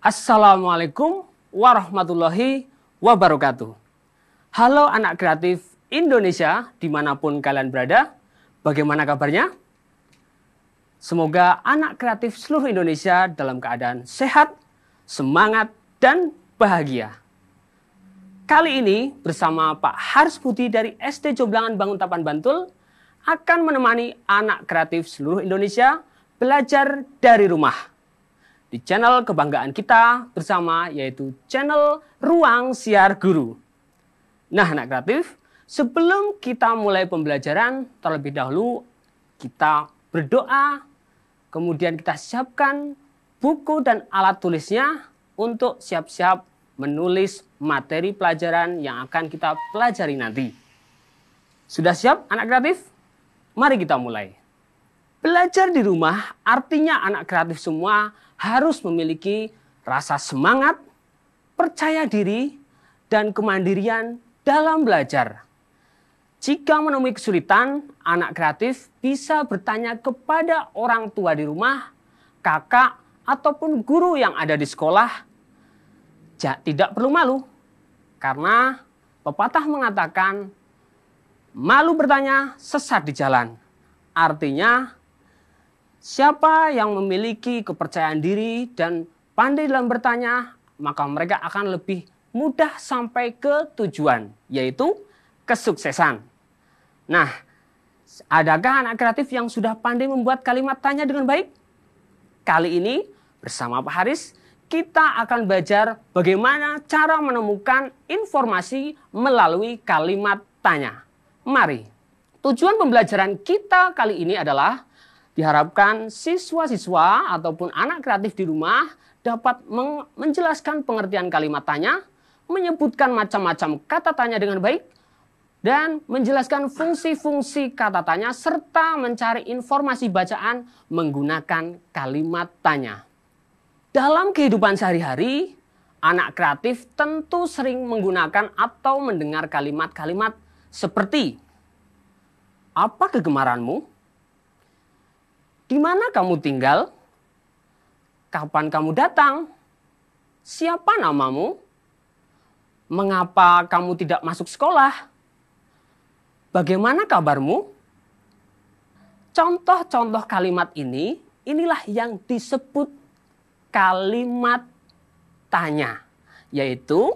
Assalamualaikum warahmatullahi wabarakatuh. Halo anak kreatif Indonesia dimanapun kalian berada, bagaimana kabarnya? Semoga anak kreatif seluruh Indonesia dalam keadaan sehat, semangat, dan bahagia. Kali ini bersama Pak Haris Budi dari SD Jomblangan Banguntapan Bantul akan menemani anak kreatif seluruh Indonesia belajar dari rumah. Di channel kebanggaan kita bersama, yaitu channel Ruang Siar Guru. Nah anak kreatif, sebelum kita mulai pembelajaran, terlebih dahulu kita berdoa, kemudian kita siapkan buku dan alat tulisnya untuk siap-siap menulis materi pelajaran yang akan kita pelajari nanti. Sudah siap anak kreatif? Mari kita mulai. Belajar di rumah artinya anak kreatif semua harus memiliki rasa semangat, percaya diri, dan kemandirian dalam belajar. Jika menemui kesulitan, anak kreatif bisa bertanya kepada orang tua di rumah, kakak, ataupun guru yang ada di sekolah. Tidak perlu malu, karena pepatah mengatakan, malu bertanya, sesat di jalan. Artinya, siapa yang memiliki kepercayaan diri dan pandai dalam bertanya, maka mereka akan lebih mudah sampai ke tujuan, yaitu kesuksesan. Nah, adakah anak kreatif yang sudah pandai membuat kalimat tanya dengan baik? Kali ini bersama Pak Haris, kita akan belajar bagaimana cara menemukan informasi melalui kalimat tanya. Mari, tujuan pembelajaran kita kali ini adalah diharapkan siswa-siswa ataupun anak kreatif di rumah dapat menjelaskan pengertian kalimat tanya, menyebutkan macam-macam kata tanya dengan baik, dan menjelaskan fungsi-fungsi kata tanya serta mencari informasi bacaan menggunakan kalimat tanya. Dalam kehidupan sehari-hari, anak kreatif tentu sering menggunakan atau mendengar kalimat-kalimat seperti, apa kegemaranmu? Di mana kamu tinggal? Kapan kamu datang? Siapa namamu? Mengapa kamu tidak masuk sekolah? Bagaimana kabarmu? Contoh-contoh kalimat inilah yang disebut kalimat tanya, yaitu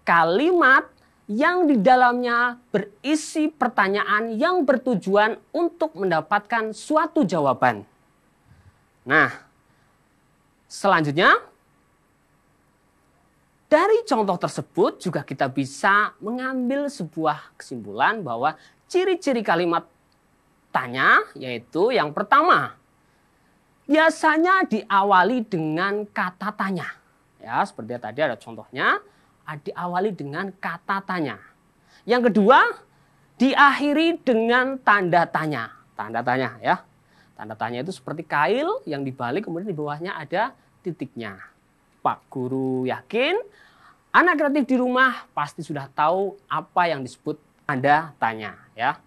kalimat yang di dalamnya berisi pertanyaan yang bertujuan untuk mendapatkan suatu jawaban. Nah, selanjutnya, dari contoh tersebut juga kita bisa mengambil sebuah kesimpulan bahwa ciri-ciri kalimat tanya yaitu yang pertama, biasanya diawali dengan kata tanya. Ya, seperti tadi ada contohnya, diawali dengan kata tanya. Yang kedua, diakhiri dengan tanda tanya. Tanda tanya ya. Tanda tanya itu seperti kail yang dibalik kemudian di bawahnya ada titiknya. Pak Guru yakin anak kreatif di rumah pasti sudah tahu apa yang disebut tanda tanya ya.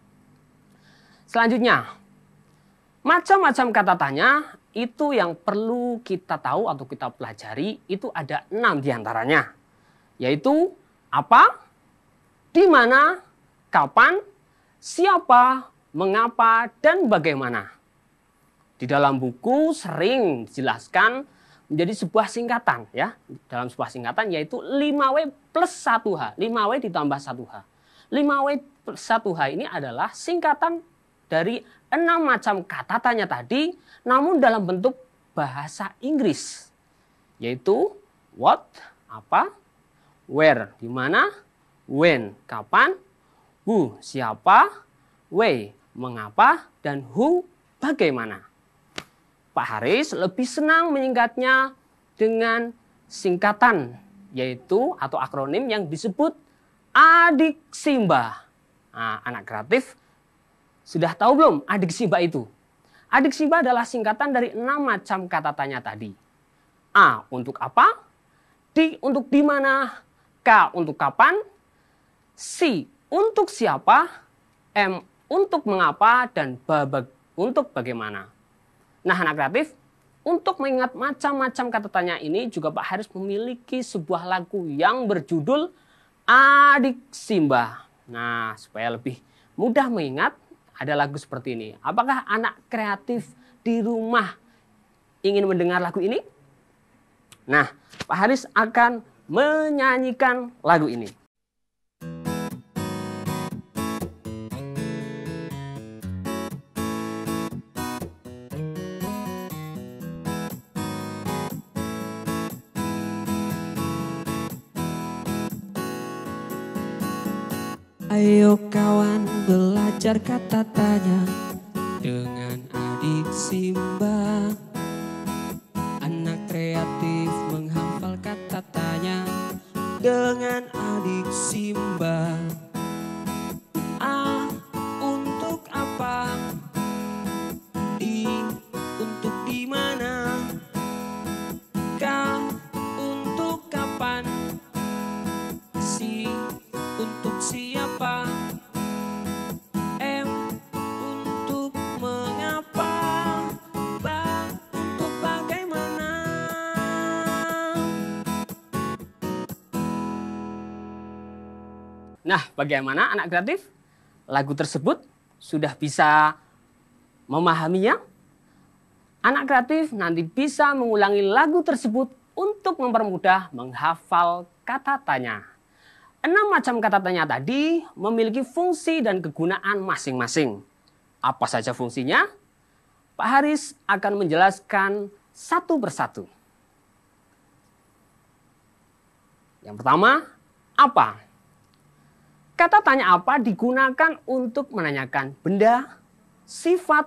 Selanjutnya, macam-macam kata tanya itu yang perlu kita tahu atau kita pelajari itu ada 6 diantaranya. Yaitu apa, di mana, kapan, siapa, mengapa, dan bagaimana. Di dalam buku sering dijelaskan menjadi sebuah singkatan ya. Dalam sebuah singkatan yaitu 5W plus 1H. 5W ditambah 1H. 5W plus 1H ini adalah singkatan dari 6 macam kata tanya tadi, namun dalam bentuk bahasa Inggris. Yaitu what, apa, where, di mana, when, kapan, who, siapa, why, mengapa, dan who, bagaimana. Pak Haris lebih senang menyingkatnya dengan singkatan, yaitu atau akronim yang disebut Adiksimba. Nah, anak kreatif sudah tahu belum Adiksimba itu? Adiksimba adalah singkatan dari 6 macam kata tanya tadi. A untuk apa, D untuk di mana, K untuk kapan, C untuk siapa, M untuk mengapa, dan B untuk bagaimana. Nah anak kreatif, Untuk mengingat macam-macam kata tanya ini juga Pak Haris memiliki sebuah lagu yang berjudul Adik Simba. Nah, supaya lebih mudah mengingat, ada lagu seperti ini. Apakah anak kreatif di rumah ingin mendengar lagu ini? Nah, Pak Haris akan menyanyikan lagu ini. Ayo kawan belajar kata tanya dengan adik Simba. Anak kreatif menghafal kata tanya dengan adik Simba. A untuk apa? I untuk di mana? K untuk kapan? Si untuk siapa? M untuk mengapa? Ba untuk bagaimana? Nah, bagaimana anak kreatif? Lagu tersebut sudah bisa memahaminya? Anak kreatif nanti bisa mengulangi lagu tersebut untuk mempermudah menghafal kata tanya. 6 macam kata tanya tadi memiliki fungsi dan kegunaan masing-masing. Apa saja fungsinya? Pak Haris akan menjelaskan satu persatu. Yang pertama, apa? Kata tanya apa digunakan untuk menanyakan benda, sifat,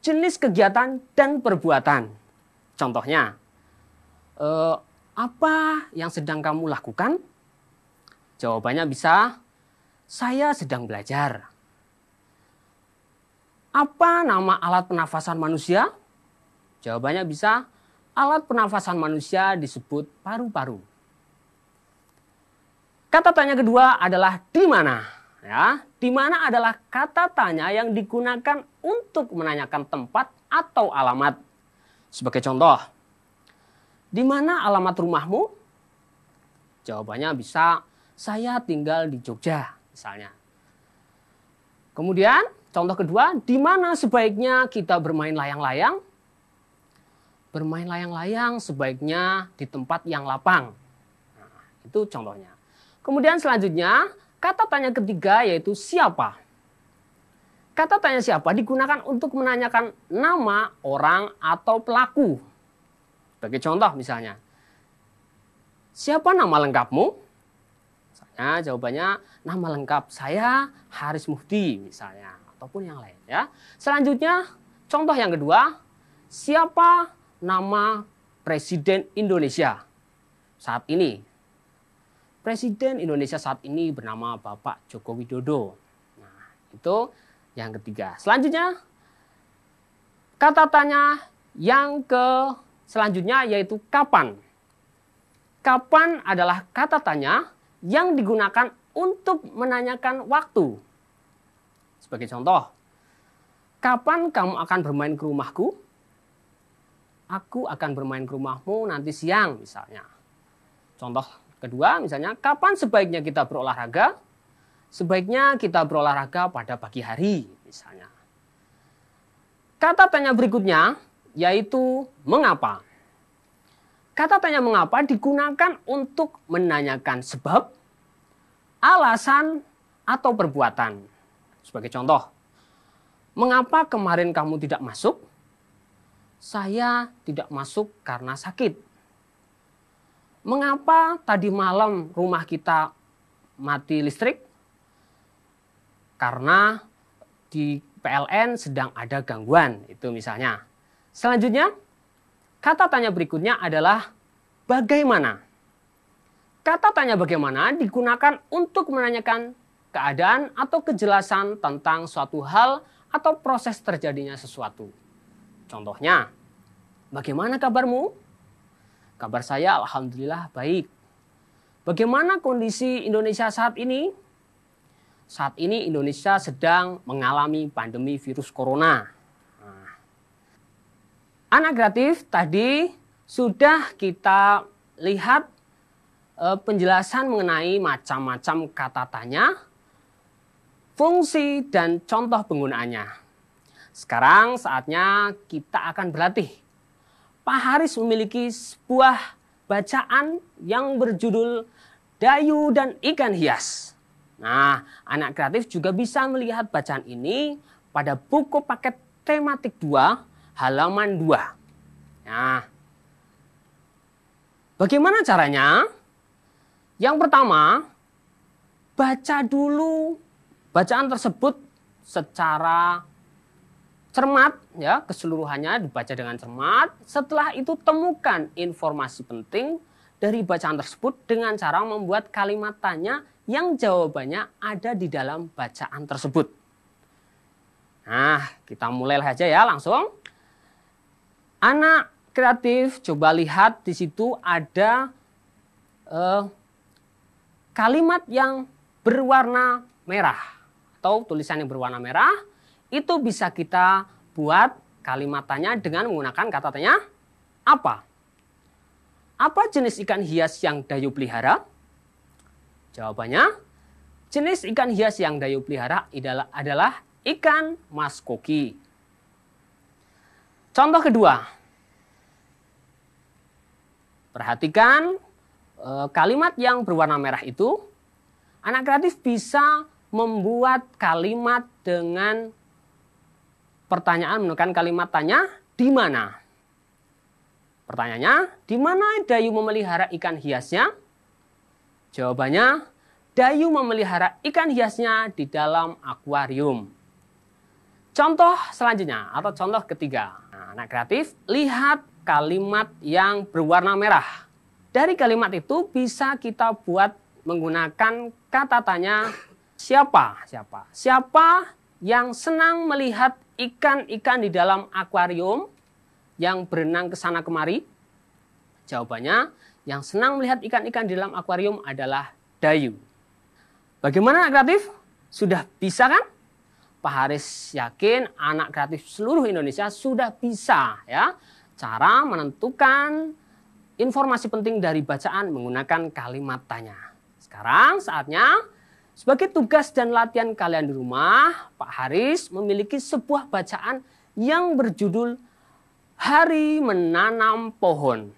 jenis kegiatan, dan perbuatan. Contohnya, apa yang sedang kamu lakukan? Jawabannya bisa, saya sedang belajar. Apa nama alat pernafasan manusia? Jawabannya bisa, alat pernafasan manusia disebut paru-paru. Kata tanya kedua adalah di mana. Ya, di mana adalah kata tanya yang digunakan untuk menanyakan tempat atau alamat. Sebagai contoh, di mana alamat rumahmu? Jawabannya bisa, saya tinggal di Jogja, misalnya. Kemudian, contoh kedua, di mana sebaiknya kita bermain layang-layang? Bermain layang-layang sebaiknya di tempat yang lapang. Nah, itu contohnya. Kemudian selanjutnya, kata tanya ketiga yaitu siapa. Kata tanya siapa digunakan untuk menanyakan nama orang atau pelaku. Sebagai contoh misalnya, siapa nama lengkapmu? Jawabannya nama lengkap saya Haris Muhdi misalnya, ataupun yang lain ya. Selanjutnya contoh yang kedua, siapa nama Presiden Indonesia saat ini? Presiden Indonesia saat ini bernama Bapak Joko Widodo. Nah, itu yang ketiga. Selanjutnya kata tanya yang selanjutnya yaitu kapan. Kapan adalah kata tanya yang digunakan untuk menanyakan waktu. Sebagai contoh, kapan kamu akan bermain ke rumahku? Aku akan bermain ke rumahmu nanti siang misalnya. Contoh kedua misalnya, kapan sebaiknya kita berolahraga? Sebaiknya kita berolahraga pada pagi hari misalnya. Kata tanya berikutnya yaitu mengapa. Kata tanya mengapa digunakan untuk menanyakan sebab, alasan, atau perbuatan. Sebagai contoh, mengapa kemarin kamu tidak masuk? Saya tidak masuk karena sakit. Mengapa tadi malam rumah kita mati listrik? Karena di PLN sedang ada gangguan, itu misalnya. Selanjutnya, kata tanya berikutnya adalah bagaimana. Kata tanya bagaimana digunakan untuk menanyakan keadaan atau kejelasan tentang suatu hal atau proses terjadinya sesuatu. Contohnya, bagaimana kabarmu? Kabar saya alhamdulillah baik. Bagaimana kondisi Indonesia saat ini? Saat ini Indonesia sedang mengalami pandemi virus corona. Anak kreatif tadi sudah kita lihat penjelasan mengenai macam-macam kata tanya, fungsi, dan contoh penggunaannya. Sekarang saatnya kita akan berlatih. Pak Haris memiliki sebuah bacaan yang berjudul Dayu dan Ikan Hias. Nah, anak kreatif juga bisa melihat bacaan ini pada buku paket tematik 2, halaman 2. Nah, bagaimana caranya? Yang pertama, baca dulu bacaan tersebut secara cermat, ya, keseluruhannya dibaca dengan cermat. Setelah itu temukan informasi penting dari bacaan tersebut dengan cara membuat kalimat tanya yang jawabannya ada di dalam bacaan tersebut. Nah, kita mulai saja ya langsung. Anak kreatif, coba lihat di situ ada kalimat yang berwarna merah atau tulisan yang berwarna merah. Itu bisa kita buat kalimat tanya dengan menggunakan kata tanya apa? Apa jenis ikan hias yang Dayu pelihara? Jawabannya, jenis ikan hias yang Dayu pelihara adalah ikan mas koki. Contoh kedua, perhatikan kalimat yang berwarna merah itu. Anak kreatif bisa membuat kalimat dengan pertanyaan menggunakan kalimat tanya di mana. Pertanyaannya, di mana Dayu memelihara ikan hiasnya? Jawabannya, Dayu memelihara ikan hiasnya di dalam akuarium. Contoh selanjutnya atau contoh ketiga. Nah, anak kreatif, lihat kalimat yang berwarna merah. Dari kalimat itu bisa kita buat menggunakan kata tanya siapa? Siapa yang senang melihat ikan-ikan di dalam akuarium yang berenang ke sana kemari? Jawabannya, yang senang melihat ikan-ikan di dalam akuarium adalah Dayu. Bagaimana anak kreatif? Sudah bisa kan? Pak Haris yakin anak kreatif seluruh Indonesia sudah bisa ya cara menentukan informasi penting dari bacaan menggunakan kalimat tanya. Sekarang saatnya sebagai tugas dan latihan kalian di rumah, Pak Haris memiliki sebuah bacaan yang berjudul Hari Menanam Pohon.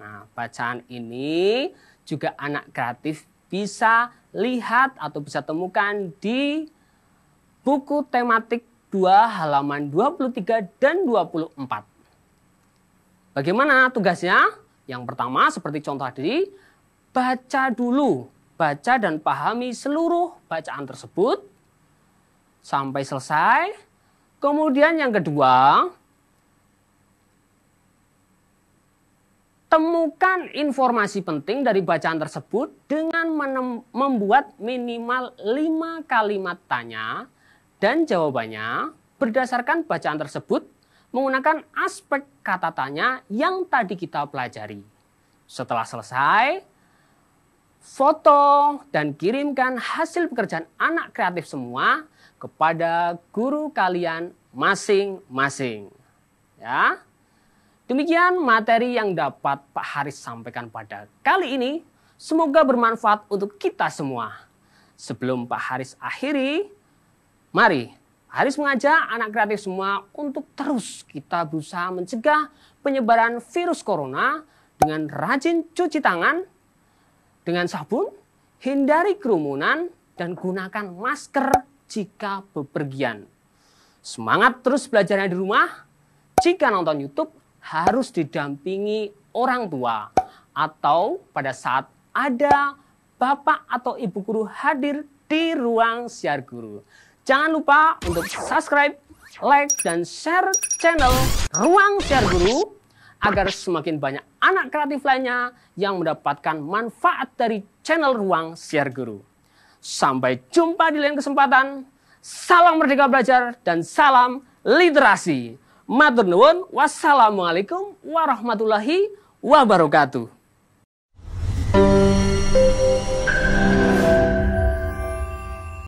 Nah, bacaan ini juga anak kreatif bisa lihat atau bisa temukan di buku tematik 2 halaman 23 dan 24. Bagaimana tugasnya? Yang pertama seperti contoh tadi, baca dulu. Baca dan pahami seluruh bacaan tersebut sampai selesai. Kemudian yang kedua, temukan informasi penting dari bacaan tersebut dengan membuat minimal 5 kalimat tanya dan jawabannya berdasarkan bacaan tersebut menggunakan aspek kata tanya yang tadi kita pelajari. Setelah selesai, foto dan kirimkan hasil pekerjaan anak kreatif semua kepada guru kalian masing-masing. Ya. Demikian materi yang dapat Pak Haris sampaikan pada kali ini. Semoga bermanfaat untuk kita semua. Sebelum Pak Haris akhiri, mari Pak Haris mengajak anak kreatif semua untuk terus kita berusaha mencegah penyebaran virus corona dengan rajin cuci tangan dengan sabun, hindari kerumunan, dan gunakan masker jika bepergian. Semangat terus belajarnya di rumah. Jika nonton YouTube, harus didampingi orang tua atau pada saat ada bapak atau ibu guru hadir di ruang siar guru. Jangan lupa untuk subscribe, like, dan share channel Ruang Siar Guru agar semakin banyak anak kreatif lainnya yang mendapatkan manfaat dari channel Ruang Siar Guru. Sampai jumpa di lain kesempatan. Salam Merdeka Belajar dan salam literasi. Matur nuwun, wassalamualaikum warahmatullahi wabarakatuh.